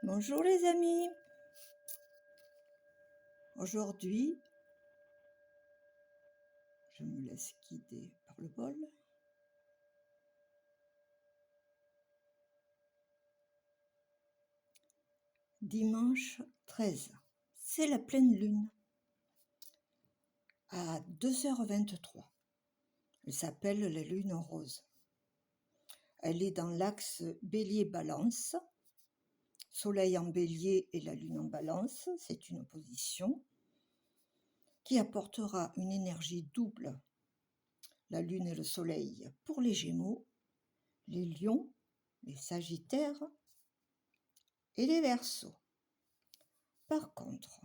Bonjour les amis. Aujourd'hui, je me laisse guider par le bol. Dimanche 13, c'est la pleine lune à 2h23. Elle s'appelle la lune rose. Elle est dans l'axe bélier-balance. Soleil en bélier et la lune en balance, c'est une opposition qui apportera une énergie double, la lune et le soleil, pour les gémeaux, les lions, les sagittaires et les verseaux. Par contre,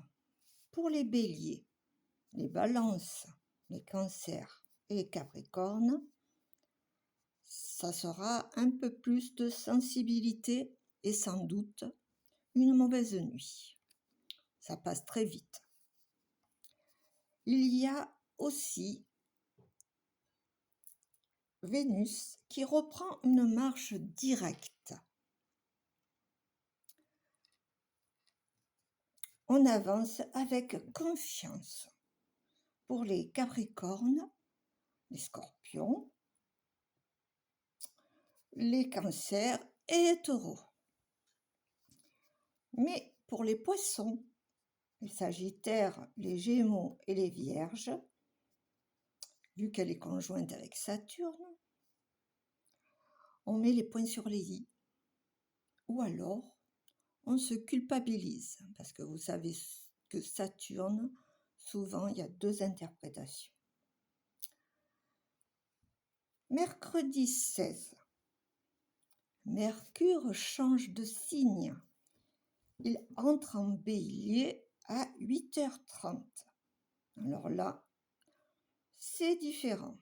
pour les béliers, les balances, les cancers et les capricornes, ça sera un peu plus de sensibilité et sans doute une mauvaise nuit. Ça passe très vite. Il y a aussi Vénus qui reprend une marche directe. On avance avec confiance. Pour les capricornes, les scorpions, les cancers et les taureaux. Mais pour les poissons, les sagittaires, les gémeaux et les vierges, vu qu'elle est conjointe avec Saturne, on met les points sur les i. Ou alors, on se culpabilise, parce que vous savez que Saturne, souvent, il y a deux interprétations. Mercredi 16, Mercure change de signe. Il entre en bélier à 8h30. Alors là, c'est différent.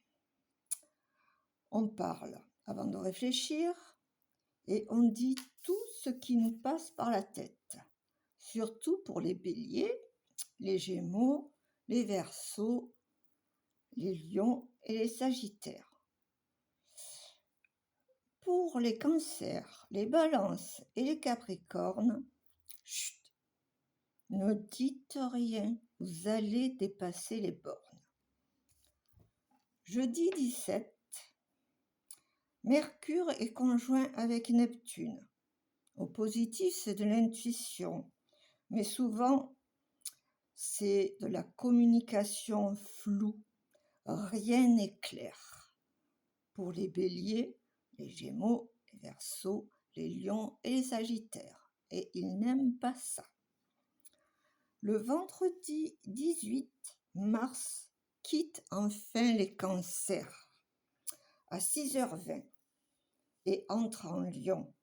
On parle avant de réfléchir et on dit tout ce qui nous passe par la tête, surtout pour les béliers, les gémeaux, les verseaux, les lions et les sagittaires. Pour les cancers, les balances et les capricornes, chut, ne dites rien, vous allez dépasser les bornes. Jeudi 17, Mercure est conjoint avec Neptune. Au positif, c'est de l'intuition, mais souvent, c'est de la communication floue. Rien n'est clair. Pour les béliers, les gémeaux, les verseaux, les lions et les sagittaires. Et ils n'aiment pas ça. Le vendredi 18 mars quitte enfin les cancers à 6h20 et entre en lion.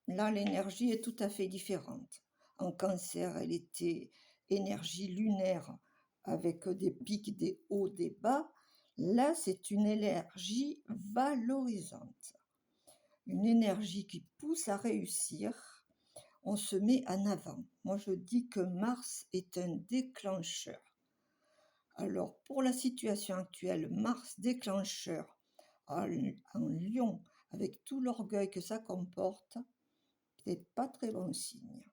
Là, l'énergie est tout à fait différente. En cancer, elle était énergie lunaire avec des pics, des hauts, des bas. Là, c'est une énergie valorisante. Une énergie qui pousse à réussir. On se met en avant. Moi, je dis que Mars est un déclencheur. Alors, pour la situation actuelle, Mars déclencheur en Lion, avec tout l'orgueil que ça comporte, c'est pas très bon signe.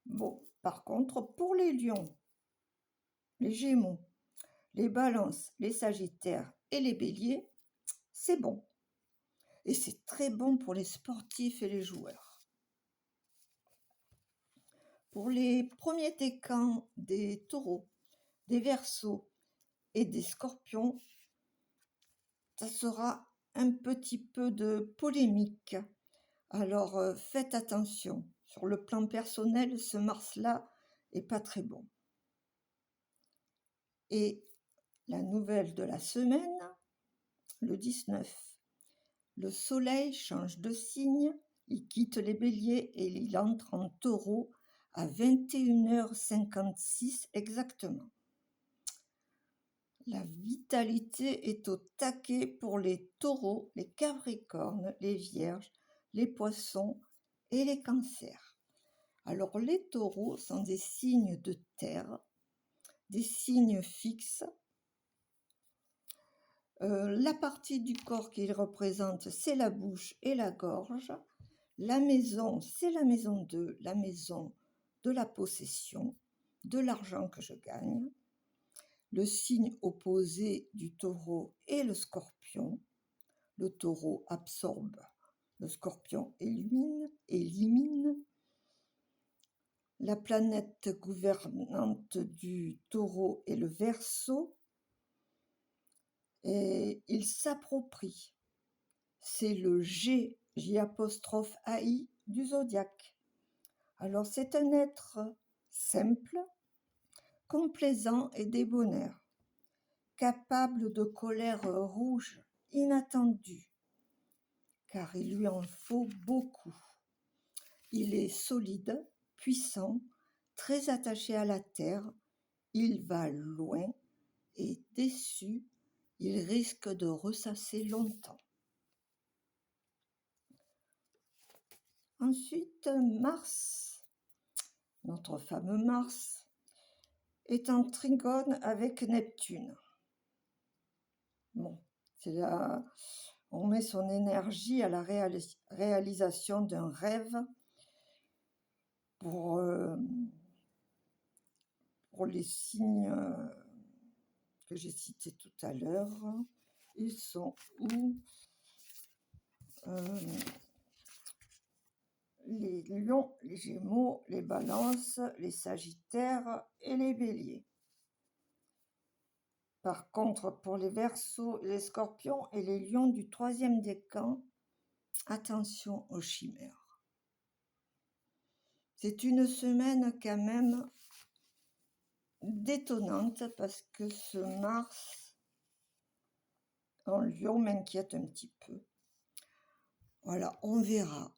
Bon, par contre, pour les lions, les gémeaux, les balances, les sagittaires et les béliers, c'est bon. Et c'est très bon pour les sportifs et les joueurs. Pour les premiers décans des taureaux, des verseaux et des scorpions, ça sera un petit peu de polémique. Alors faites attention. Sur le plan personnel, ce Mars-là est pas très bon. Et la nouvelle de la semaine, le 19, le soleil change de signe, il quitte les béliers et il entre en taureau à 21h56 exactement. La vitalité est au taquet pour les taureaux, les capricornes, les vierges, les poissons et les cancers. Alors les taureaux sont des signes de terre, des signes fixes. La partie du corps qu'ils représentent, c'est la bouche et la gorge. La maison, c'est la maison 2, la maison de la possession, de l'argent que je gagne. Le signe opposé du taureau est le scorpion. Le taureau absorbe, le scorpion élimine. La planète gouvernante du taureau est le Verseau et il s'approprie. C'est le G, J', du zodiaque. Alors c'est un être simple, complaisant et débonnaire, capable de colère rouge inattendue, car il lui en faut beaucoup. Il est solide, puissant, très attaché à la terre, il va loin et déçu, il risque de ressasser longtemps. Ensuite, Mars, notre fameux Mars, est en trigone avec Neptune. Bon, c'est là, on met son énergie à la réalisation d'un rêve pour les signes que j'ai cités tout à l'heure. Ils sont où? Les lions, les gémeaux, les balances, les sagittaires et les béliers. Par contre, pour les verseaux, les scorpions et les lions du 3e décan, attention aux chimères. C'est une semaine quand même détonnante parce que ce Mars en lion m'inquiète un petit peu. Voilà, on verra.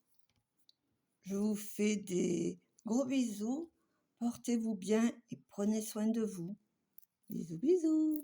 Je vous fais des gros bisous. Portez-vous bien et prenez soin de vous. Bisous, bisous.